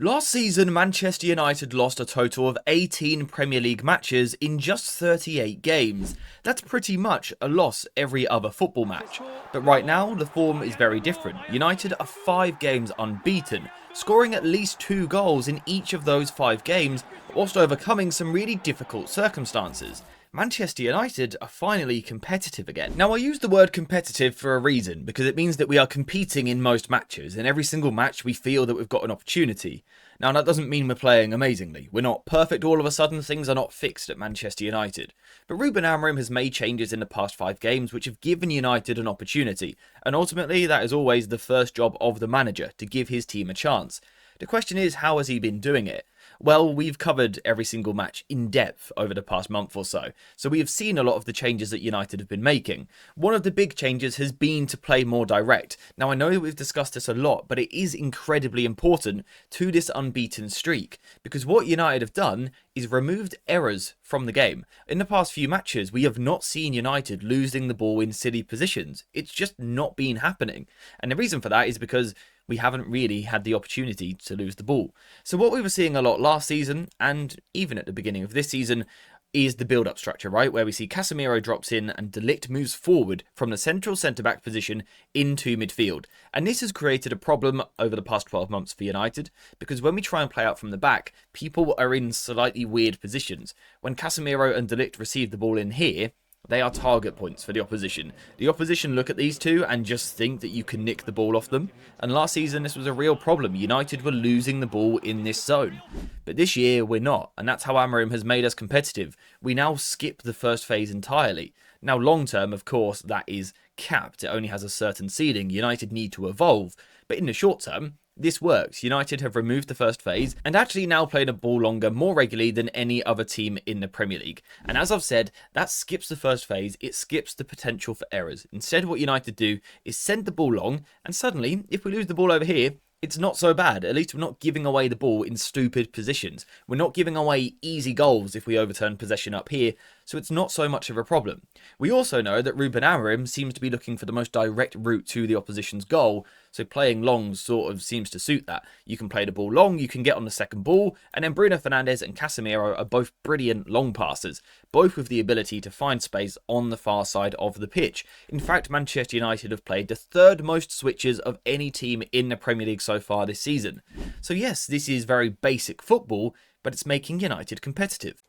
Last season, Manchester United lost a total of 18 Premier League matches in just 38 games. That's pretty much a loss every other football match. But right now, the form is very different. United are 5 games unbeaten, scoring at least 2 goals in each of those 5 games, whilst overcoming some really difficult circumstances. Manchester United are finally competitive again. Now, I use the word competitive for a reason, because it means that we are competing in most matches. In every single match, we feel that we've got an opportunity. Now, that doesn't mean we're playing amazingly. We're not perfect all of a sudden, things are not fixed at Manchester United. But Ruben Amorim has made changes in the past 5 games which have given United an opportunity. And ultimately, that is always the first job of the manager, to give his team a chance. The question is, how has he been doing it? Well, we've covered every single match in depth over the past month or so we have seen a lot of the changes that United have been making. One of the big changes has been to play more direct. Now, I know that we've discussed this a lot, but it is incredibly important to this unbeaten streak, because what United have done is removed errors from the game. In the past few matches, we have not seen United losing the ball in silly positions. It's just not been happening. And the reason for that is because we haven't really had the opportunity to lose the ball. So what we were seeing a lot last season, and even at the beginning of this season, is the build-up structure, right? Where we see Casemiro drops in and De Ligt moves forward from the central centre-back position into midfield. And this has created a problem over the past 12 months for United, because when we try and play out from the back, people are in slightly weird positions. When Casemiro and De Ligt receive the ball in here, they are target points for the opposition. The opposition look at these two and just think that you can nick the ball off them. And last season, this was a real problem. United were losing the ball in this zone. But this year, we're not. And that's how Amorim has made us competitive. We now skip the first phase entirely. Now, long term, of course, that is capped. It only has a certain ceiling. United need to evolve. But in the short term, this works. United have removed the first phase and actually now play the ball longer more regularly than any other team in the Premier League. And as I've said, that skips the first phase, it skips the potential for errors. Instead, what United do is send the ball long, and suddenly, if we lose the ball over here, it's not so bad. At least we're not giving away the ball in stupid positions. We're not giving away easy goals if we overturn possession up here, so it's not so much of a problem. We also know that Ruben Amorim seems to be looking for the most direct route to the opposition's goal, so playing long sort of seems to suit that. You can play the ball long, you can get on the second ball, and then Bruno Fernandes and Casemiro are both brilliant long passers, both with the ability to find space on the far side of the pitch. In fact, Manchester United have played the 3rd most switches of any team in the Premier League so far this season. So yes, this is very basic football, but it's making United competitive.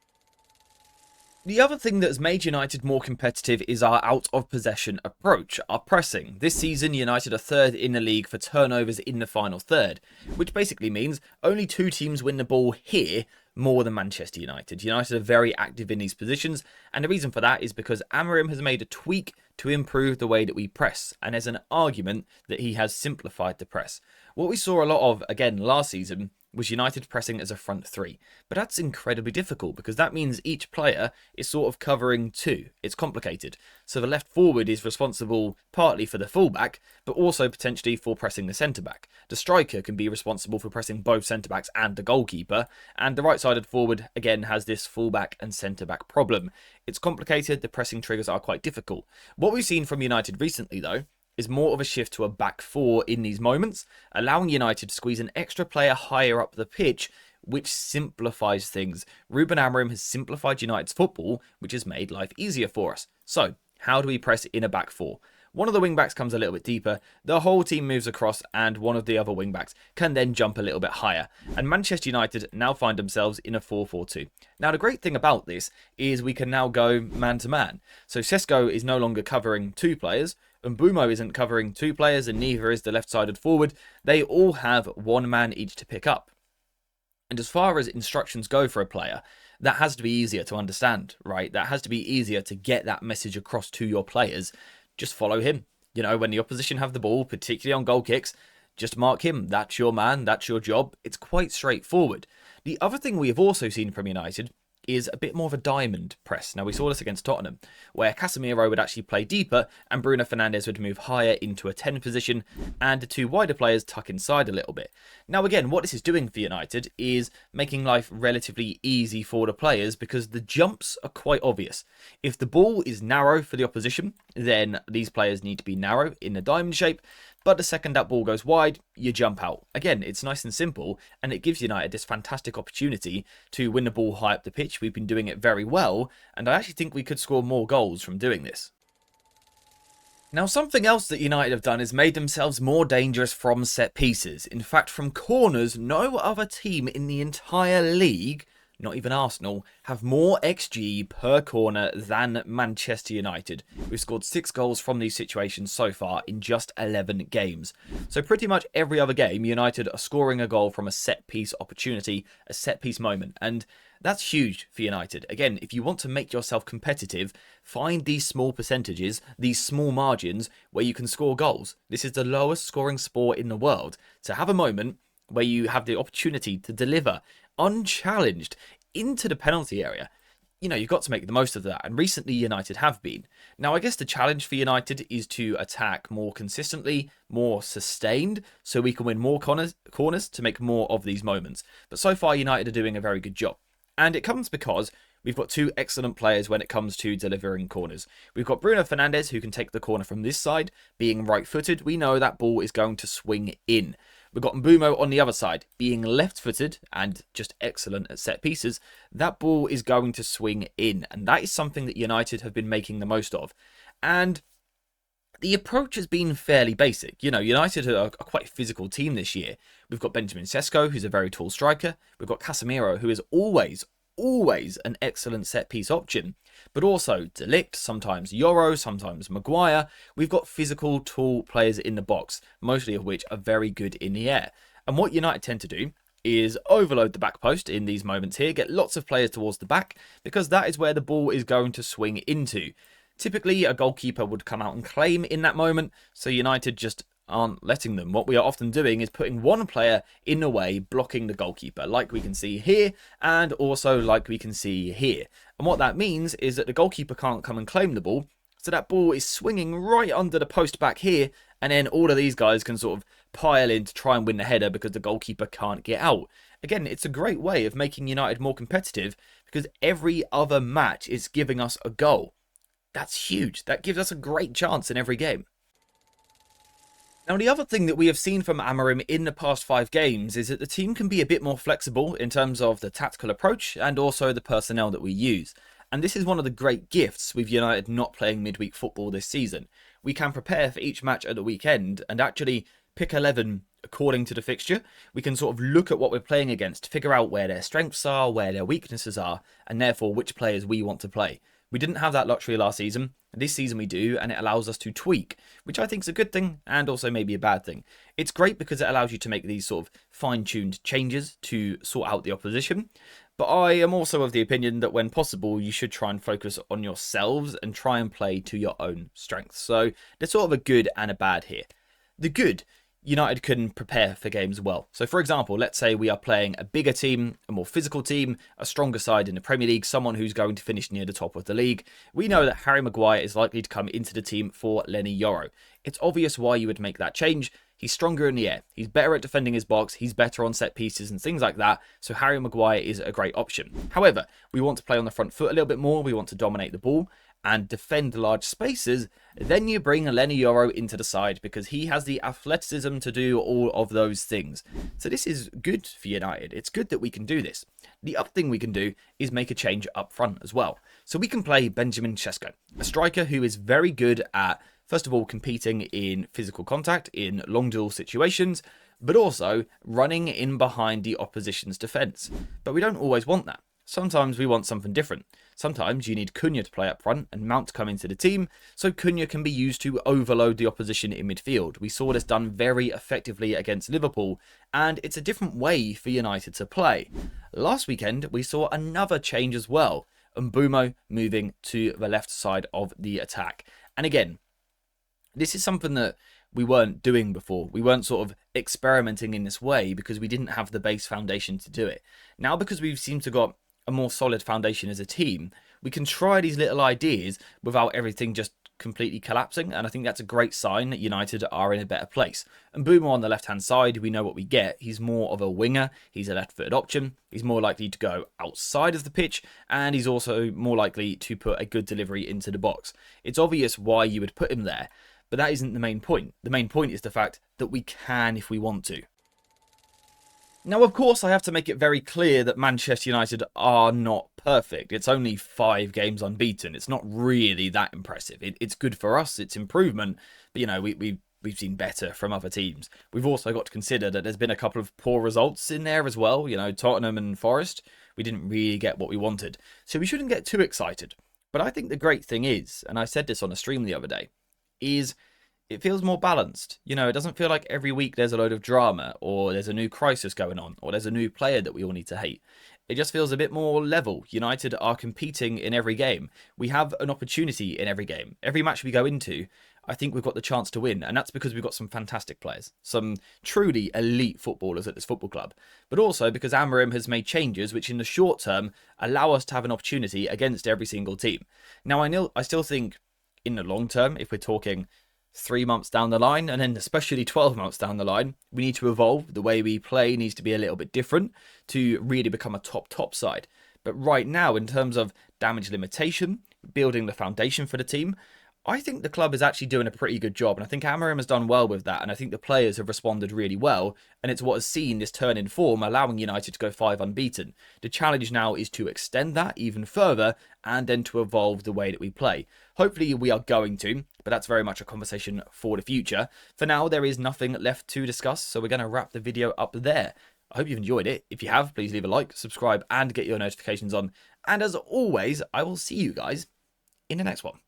The other thing that has made United more competitive is our out-of-possession approach, our pressing. This season, United are 3rd in the league for turnovers in the final third, which basically means only 2 teams win the ball here more than Manchester United. United are very active in these positions, and the reason for that is because Amorim has made a tweak to improve the way that we press, and there's an argument that he has simplified the press. What we saw a lot of, again, last season was United pressing as a front 3. But that's incredibly difficult because that means each player is sort of covering 2. It's complicated. So the left forward is responsible partly for the fullback, but also potentially for pressing the centre-back. The striker can be responsible for pressing both centre-backs and the goalkeeper, and the right-sided forward, again, has this fullback and centre-back problem. It's complicated, the pressing triggers are quite difficult. What we've seen from United recently, though, is more of a shift to a back 4 in these moments, allowing United to squeeze an extra player higher up the pitch, which simplifies things. Ruben Amorim has simplified United's football, which has made life easier for us. So, how do we press in a back 4? One of the wing-backs comes a little bit deeper, the whole team moves across, and one of the other wing-backs can then jump a little bit higher. And Manchester United now find themselves in a 4-4-2. Now, the great thing about this is we can now go man-to-man. So Sesko is no longer covering 2 players, Mbumo isn't covering 2 players, and neither is the left-sided forward. They all have 1 man each to pick up. And as far as instructions go for a player, that has to be easier to understand, right? That has to be easier to get that message across to your players. Just follow him. You know, when the opposition have the ball, particularly on goal kicks, just mark him. That's your man. That's your job. It's quite straightforward. The other thing we have also seen from United is a bit more of a diamond press. Now, we saw this against Tottenham, where Casemiro would actually play deeper and Bruno Fernandes would move higher into a 10 position and the 2 wider players tuck inside a little bit. Now, again, what this is doing for United is making life relatively easy for the players because the jumps are quite obvious. If the ball is narrow for the opposition, then these players need to be narrow in the diamond shape. But the second that ball goes wide, you jump out. Again, it's nice and simple, and it gives United this fantastic opportunity to win the ball high up the pitch. We've been doing it very well, and I actually think we could score more goals from doing this. Now, something else that United have done is made themselves more dangerous from set pieces. In fact, from corners, no other team in the entire league, not even Arsenal, have more XG per corner than Manchester United. We've scored 6 goals from these situations so far in just 11 games. So pretty much every other game, United are scoring a goal from a set-piece opportunity, a set-piece moment. And that's huge for United. Again, if you want to make yourself competitive, find these small percentages, these small margins where you can score goals. This is the lowest scoring sport in the world. To have a moment where you have the opportunity to deliver unchallenged into the penalty area, you've got to make the most of that. And recently United have been. Now, I guess the challenge for United is to attack more consistently, more sustained, so we can win more corners to make more of these moments. But so far, United are doing a very good job. And it comes because we've got 2 excellent players when it comes to delivering corners. We've got Bruno Fernandes, who can take the corner from this side. Being right-footed, we know that ball is going to swing in. We've got Mbeumo on the other side, being left-footed and just excellent at set pieces. That ball is going to swing in, and that is something that United have been making the most of. And the approach has been fairly basic. United are a quite physical team this year. We've got Benjamin Sesko, who's a very tall striker. We've got Casemiro, who is always an excellent set-piece option. But also De Ligt, sometimes Yoro, sometimes Maguire. We've got physical, tall players in the box, mostly of which are very good in the air. And what United tend to do is overload the back post in these moments here, get lots of players towards the back, because that is where the ball is going to swing into. Typically, a goalkeeper would come out and claim in that moment, so United just aren't letting them. What we are often doing is putting one player in the way, blocking the goalkeeper, like we can see here, and also like we can see here. And what that means is that the goalkeeper can't come and claim the ball, so that ball is swinging right under the post back here, and then all of these guys can sort of pile in to try and win the header because the goalkeeper can't get out. Again, it's a great way of making United more competitive because every other match is giving us a goal. That's huge. That gives us a great chance in every game. Now, the other thing that we have seen from Amorim in the past 5 games is that the team can be a bit more flexible in terms of the tactical approach and also the personnel that we use. And this is one of the great gifts with United not playing midweek football this season. We can prepare for each match at the weekend and actually pick 11 according to the fixture. We can sort of look at what we're playing against, figure out where their strengths are, where their weaknesses are, and therefore which players we want to play. We didn't have that luxury last season. This season we do, and it allows us to tweak, which I think is a good thing and also maybe a bad thing. It's great because it allows you to make these sort of fine-tuned changes to sort out the opposition. But I am also of the opinion that when possible, you should try and focus on yourselves and try and play to your own strengths. So there's sort of a good and a bad here. The good, United can prepare for games well. So for example, let's say we are playing a bigger team, a more physical team, a stronger side in the Premier League, someone who's going to finish near the top of the league. We know that Harry Maguire is likely to come into the team for Lenny Yoro. It's obvious why you would make that change. He's stronger in the air. He's better at defending his box. He's better on set pieces and things like that. So Harry Maguire is a great option. However, we want to play on the front foot a little bit more. We want to dominate the ball and defend large spaces. Then you bring Lenny Yoro into the side because he has the athleticism to do all of those things. So this is good for United. It's good that we can do this. The other thing we can do is make a change up front as well. So we can play Benjamin Sesko, a striker who is very good at, first of all, competing in physical contact in long duel situations, but also running in behind the opposition's defence. But we don't always want that. Sometimes we want something different. Sometimes you need Cunha to play up front and Mount to come into the team, so Cunha can be used to overload the opposition in midfield. We saw this done very effectively against Liverpool, and it's a different way for United to play. Last weekend, we saw another change as well, Mbeumo moving to the left side of the attack. And again, this is something that we weren't doing before. We weren't sort of experimenting in this way because we didn't have the base foundation to do it. Now, because we've seemed to got a more solid foundation as a team, we can try these little ideas without everything just completely collapsing, and I think that's a great sign that United are in a better place. And Mbeumo on the left-hand side, we know what we get. He's more of a winger, he's a left-footed option, he's more likely to go outside of the pitch, and he's also more likely to put a good delivery into the box. It's obvious why you would put him there, But that isn't the main point. The main point is the fact that we can if we want to. Now, of course, I have to make it very clear that Manchester United are not perfect. It's only 5 games unbeaten. It's not really that impressive. It's good for us. It's improvement. But, you know, we've seen better from other teams. We've also got to consider that there's been a couple of poor results in there as well. You know, Tottenham and Forest, we didn't really get what we wanted. So we shouldn't get too excited. But I think the great thing is, and I said this on a stream the other day, is it feels more balanced. You know, it doesn't feel like every week there's a load of drama, or there's a new crisis going on, or there's a new player that we all need to hate. It just feels a bit more level. United are competing in every game. We have an opportunity in every game. Every match we go into, I think we've got the chance to win. And that's because we've got some fantastic players. Some truly elite footballers at this football club. But also because Amorim has made changes which in the short term allow us to have an opportunity against every single team. Now, I still think in the long term, if we're talking 3 months down the line, and then especially 12 months down the line, we need to evolve. The way we play needs to be a little bit different to really become a top side. But right now, in terms of damage limitation, building the foundation for the team, I think the club is actually doing a pretty good job, and I think Amorim has done well with that, and I think the players have responded really well, and it's what has seen this turn in form, allowing United to go 5 unbeaten. The challenge now is to extend that even further, and then to evolve the way that we play. Hopefully we are going to, but that's very much a conversation for the future. For now, there is nothing left to discuss, so we're going to wrap the video up there. I hope you've enjoyed it. If you have, please leave a like, subscribe, and get your notifications on. And as always, I will see you guys in the next one.